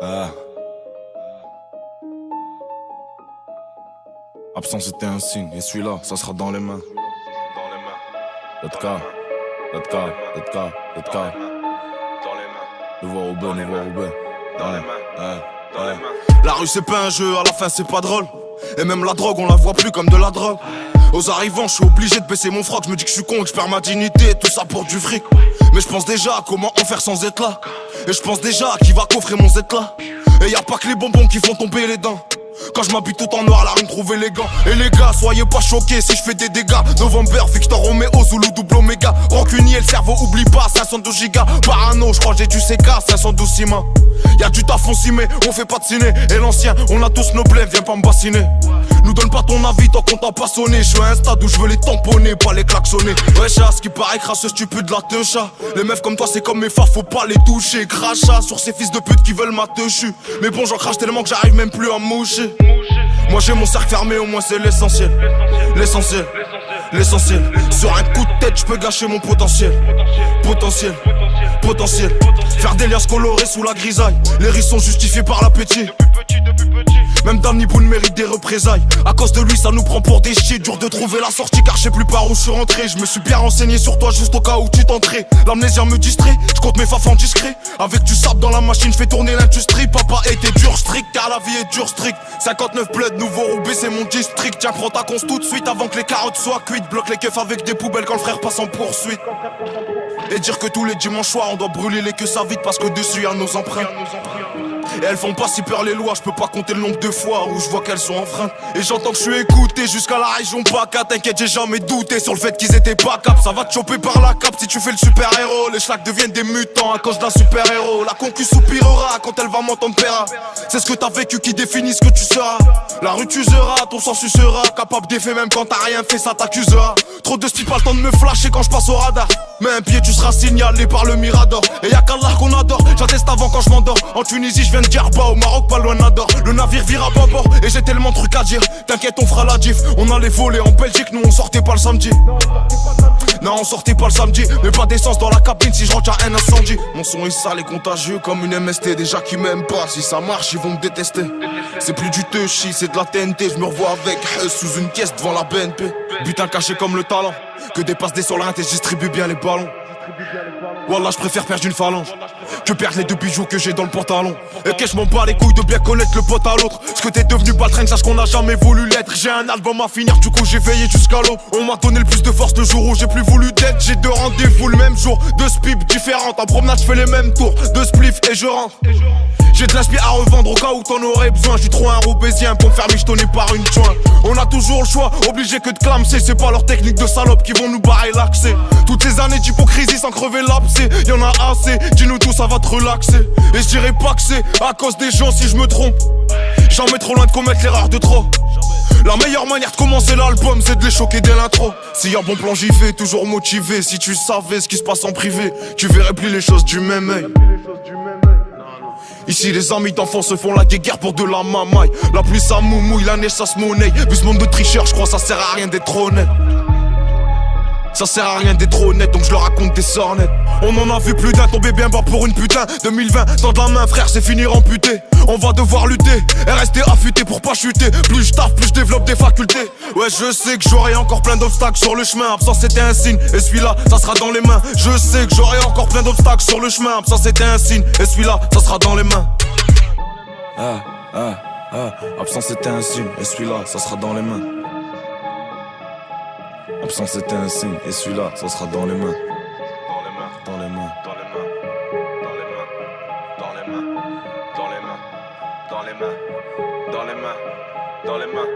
Ah. Absence était un signe, et celui-là, ça sera dans les mains. L'autre cas, l'autre cas, l'autre cas, l'autre cas. Nous voir au bas, nous voir au bas. Dans les mains. La rue c'est pas un jeu, à la fin c'est pas drôle. Et même la drogue, on la voit plus comme de la drogue. Aux arrivants, je suis obligé de baisser mon froc. Je me dis que je suis con et que je perds ma dignité. Tout ça pour du fric. Mais je pense déjà à comment en faire sans être là. Et je pense déjà à qui va coffrer mon Z là. Et y a pas que les bonbons qui font tomber les dents. Quand je m'habille tout en noir, la rue me trouve élégant. Et les gars, soyez pas choqués si je fais des dégâts. November, Victor Romeo, Zulu, double Omega. Rancunier, le cerveau, oublie pas, 512 gigas. Parano, je crois j'ai du CK, 512 cima. Y'a du taf, on s'y met, on fait pas de ciné. Et l'ancien, on a tous nos blèmes, viens pas me bassiner. Nous donne pas ton avis tant qu'on t'a pas sonné. Je suis à un stade où je veux les tamponner, pas les klaxonner. Ouais, chat, ce qui paraît crasseux, stupide, la teucha. Les meufs comme toi, c'est comme mes phares, faut pas les toucher. Crachat sur ces fils de pute qui veulent ma teuchu. Mais bon, j'en crache tellement que j'arrive même plus à moucher. Moi j'ai mon cercle fermé, au moins c'est l'essentiel. L'essentiel, l'essentiel. Sur un coup de tête, je peux gâcher mon potentiel. Potentiel, potentiel. Faire des liens colorés sous la grisaille. Les risques sont justifiés par l'appétit. Même Danny Boone mérite des représailles. À cause de lui ça nous prend pour des shit. Dur de trouver la sortie car je sais plus par où je suis rentré. Je me suis bien renseigné sur toi juste au cas où tu t'entrais. L'amnésia me distrait, je compte mes fafs en discret. Avec du sable dans la machine je fais tourner l'industrie. Papa était dur strict car la vie est dure strict. 59 bled, nouveau Roubaix c'est mon district. Tiens prends ta conce tout de suite avant que les carottes soient cuites. Bloque les keufs avec des poubelles quand le frère passe en poursuite. Et dire que tous les dimanches soirs on doit brûler les queues ça vite parce que dessus y'a nos empreintes. Et elles font pas si peur les lois, je peux pas compter le nombre de fois où je vois qu'elles sont enfreintes. Et j'entends que je suis écouté jusqu'à la région PACA. T'inquiète, j'ai jamais douté sur le fait qu'ils étaient pas cap. Ça va te choper par la cape si tu fais le super héros. Les schlacs deviennent des mutants à cause d'un super héros. La concu soupirera quand elle va m'entendre paiera. C'est ce que t'as vécu qui définit ce que tu seras. La rue t'usera, ton sang sucera. Capable d'effet même quand t'as rien fait, ça t'accusera. Trop de style, pas le temps de me flasher quand je passe au radar. Mais un pied tu seras signalé par le Mirador. Et y'a qu'Allah qu'on adore, j'atteste avant quand je m'endors. En Tunisie je viens de Djerba, au Maroc pas loin d'Ador. Le navire vire à bâbord et j'ai tellement de trucs à dire. T'inquiète on fera la diff, on allait voler en Belgique. Nous on sortait pas le samedi. Non on sortait pas le samedi. Mais pas d'essence dans la cabine si je rentre à un incendie. Mon son est sale et contagieux comme une MST. Déjà qui m'aiment pas, si ça marche ils vont me détester. C'est plus du touchy, c'est de la TNT. Je me revois avec sous une caisse devant la BNP. Butin caché comme le talent. Que des passes des solins et je distribue bien les ballons. Wallah je préfère perdre une phalange que perdre les deux bijoux que j'ai dans le pantalon. Et que je m'en bats les couilles de bien connaître le pote à l'autre. Ce que t'es devenu Baltringue, sache qu'on a jamais voulu l'être. J'ai un album à finir, du coup j'ai veillé jusqu'à l'eau. On m'a donné le plus de force le jour où j'ai plus voulu d'être. J'ai deux rendez-vous le même jour, deux spips différentes. En promenade je fais les mêmes tours, deux spliffs et je rentre. J'ai de l'aspi à revendre au cas où t'en aurais besoin. J'suis trop un roubaisien pour me faire michetonner par une joint. On a toujours le choix, obligé que de clamser. C'est pas leur technique de salope qui vont nous barrer l'accès. Toutes ces années d'hypocrisie sans crever l'abcès. Y'en a assez, dis-nous tout ça va te relaxer. Et je dirais pas que c'est à cause des gens si je me trompe. Jamais trop loin de commettre l'erreur de trop. La meilleure manière de commencer l'album c'est de les choquer dès l'intro. S'il y a bon plan j'y vais, toujours motivé. Si tu savais ce qui se passe en privé, tu verrais plus les choses du même œil. Ici les amis d'enfance se font la guéguerre pour de la mamaille. La pluie ça moumouille, la neige ça se monnaie. Vu ce monde de tricheurs, je crois ça sert à rien d'être honnête. Ça sert à rien d'être honnête, donc je leur raconte des sornettes. On en a vu plus d'un tomber bien bas pour une putain. 2020, tends de la main frère, c'est finir amputé. On va devoir lutter et rester affûté pour pas chuter. Plus je taffe, plus je développe des facultés. Ouais je sais que j'aurai encore plein d'obstacles sur le chemin. Absence c'était un signe, et celui-là, ça sera dans les mains. Je sais que j'aurai encore plein d'obstacles sur le chemin. Absence c'était un signe, et celui-là, ça sera dans les mains. Absence c'était un signe, et celui-là, ça sera dans les mains. Absence c'était un signe, et celui-là, ça sera dans les mains. Dans les mains, dans les mains, dans les mains, dans les mains, dans les mains, dans les mains, dans les mains, dans les mains, dans les mains.